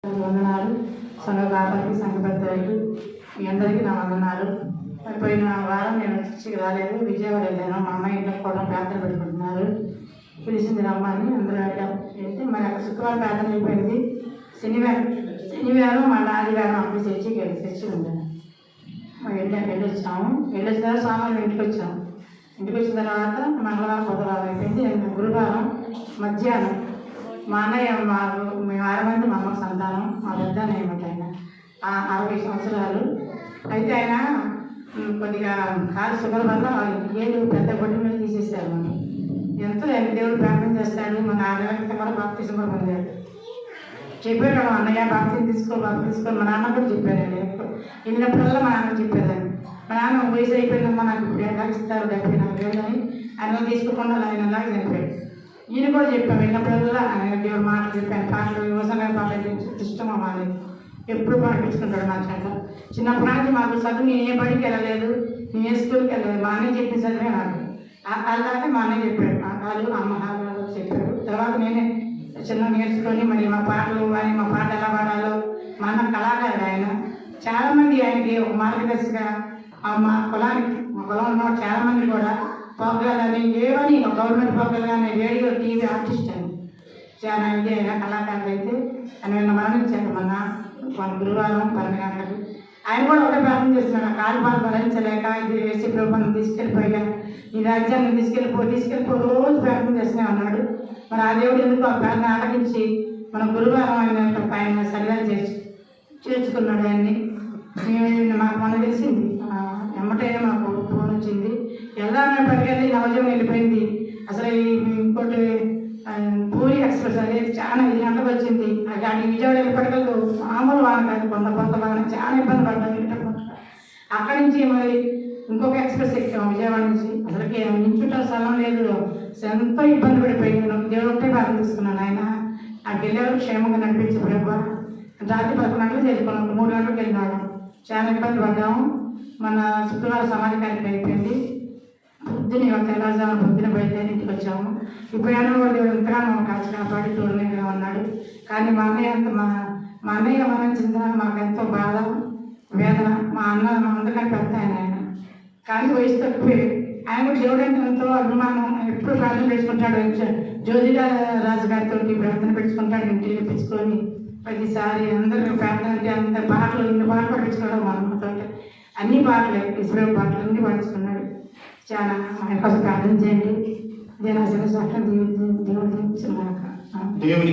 వందనాలు. సంఘ కాపరికి, సంఘ పెద్దలకు మీ అందరికీ నా వందనాలు. పోయిన వారం నేను చర్చికి రాలేదు, విజయవాడ వెళ్ళాను. మా అమ్మాయి ఇంట్లో కూడా ప్రార్థన పెట్టుకుంటున్నారు. పిలిచింది రమ్మని అందరూ వెళ్తే మరి అక్కడ శుక్రవారం ప్రార్థన అయిపోయింది. శనివారం మళ్ళీ ఆదివారం అప్పుడు చర్చి ఉంటాను. వెళ్ళొచ్చాము. వెళ్ళొచ్చిన తర్వాత సోమవారం ఇంటికి వచ్చాము. ఇంటికి వచ్చిన తర్వాత మంగళవారం బుధవారం అయిపోయింది. గురువారం మధ్యాహ్నం మా అన్నయ్య మేము 6 మంది మా అమ్మకు సంతానం. మా పెద్ద అన్నయ్య ఆయన 60 సంవత్సరాలు. అయితే ఆయన కొద్దిగా కాలు షుగర్ వల్ల ఏళ్ళు పెద్ద బొడ్డు మీద తీసేసారు. మనం ఎంతో దేవుడు ప్రార్థన చేస్తాడు. మన 6 నెలల కూడా బాప్తిజం కూడా పొందాడు. చెప్పాడు అన్నయ్య బాప్తిజం తీసుకో మా నాన్న కూడా చెప్పారండి. వెళ్ళినప్పుడల్లా మా నాన్న చెప్పేదాన్ని. మా నాన్న వయసు అయిపోయిందమ్మా నాకు ఇప్పుడు ఎలా ఇస్తారు 70-40 అని ఆయన తీసుకోకుండా ఆయన అలాగే చనిపోయాడు. ఈయన కూడా చెప్పాను వెళ్ళినప్పుడల్లా ఆయన దేవుడు మాటలు చెప్పాను. పాటలు యువసంగా పాటలు ఇష్టమా మాది ఎప్పుడు పాటించుకుంటాడు నా చేత. చిన్నప్పటి నుంచి మాకు చదువు నేను ఏ బడికి వెళ్ళలేదు, నేను ఏ స్కూల్కి వెళ్ళలేదు. మా అన్నయ్య చెప్పిన చదివే నాకు అలాగే మా అన్నయ్య చెప్పాడు. వాళ్ళు అమ్మ చెప్పాడు. తర్వాత నేనే చిన్న నేర్చుకొని మరి మా పాటలు కానీ మా పాట ఎలా పాడాలో మా అన్న కళాకారుడు ఆయన. చాలామంది ఆయనకి ఒక మార్గదర్శిగా మా పొలంలో ఉన్న చాలామంది కూడా ప్రోగ్రాలని ఏవని గవర్నమెంట్ ప్రోగ్రాలు కానీ రేడియో టీవీ ఆర్టిస్ట్ అని చాలా ఇది అయినా కళాకారులు అయితే ఆయన మరణించారు. మన గురువారం 12 గంటలకు. ఆయన కూడా ఒకటే ప్రార్థన చేస్తున్నాడు. కాలు బాధ భరించలేక ఇది వేసి ప్రభుత్వం తీసుకెళ్ళిపోయా ఈ రాజ్యాన్ని తీసుకెళ్ళిపో రోజు ప్రార్థన చేస్తూనే ఉన్నాడు. మరి ఆ దేవుడు ఎందుకు ఆ ప్రార్థన ఆలకించి మన గురువారం ఆయన శరీరాలు చేర్చుకున్నాడు. ఆయన్ని మాకు మొన్న తెలిసింది. ఎమ్మటే మాకు ఫోన్ వచ్చింది. వెళ్దామని పట్టుకెళ్ళి నవజం వెళ్ళిపోయింది. అసలు ఇంకోటి పూరి ఎక్స్ప్రెస్ అనేది చాలా 5 గంటలకు వచ్చింది. అది విజయవాడ వెళ్ళిపడగలదు మామూలు వాన కాదు, కొంత వాన చాలా ఇబ్బంది పడ్డాను. అక్కడి నుంచి మరి ఇంకొక ఎక్స్ప్రెస్ ఎక్కాము విజయవాడ నుంచి. అసలుకి నించుంటే స్థలం లేదు, ఎంతో ఇబ్బంది పడిపోయాను. దేవుడు ఒకటే ప్రార్థిస్తున్నాను. ఆయన అక్కడికి వెళ్ళేవారు క్షేమంగా నడిపించి ప్రభు రాత్రి 11 గంటలు చేరుకున్నాం. 3 గంటలకు వెళ్ళినాడు. చాలా ఇబ్బంది పడ్డాము. మన శుక్రవారం సమాధి కార్యక్రమం అయిపోయింది. పొద్దున బయలుదేరి ఇంటికి వచ్చాము. ఇప్పుడు కూడా దేవుడు ఎంతగానో కాచి కాపాడి తోడుగా ఉన్నాడు. కానీ మా అన్నయ్య మరణించిన మాకు ఎంతో బాధ వేదన. మా అందరికీ పెద్ద ఆయన. కానీ వయసు తక్కువే. ఆయన కూడా దేవుడు అంటే ఎంతో అభిమానం. ఎప్పుడు ప్రార్థన పెట్టుకుంటాడు. జ్యోతిగా రాజు గారితో ప్రార్థన పెట్టుకుంటాడు. ఇంటికి తెప్పించుకొని ప్రతిసారి అందరూ ప్రార్థన అంటే అంత పాటలు ఇన్ని పాటలు పట్టించుకోవడం మా అమ్మతో అన్ని పాటలే ఇస్రాయేల్ పాటలు అన్నీ పాటించుకున్నాడు. చాలా ఆయన కోసం ప్రార్థన చేయండి. దేవుడు దేవుడు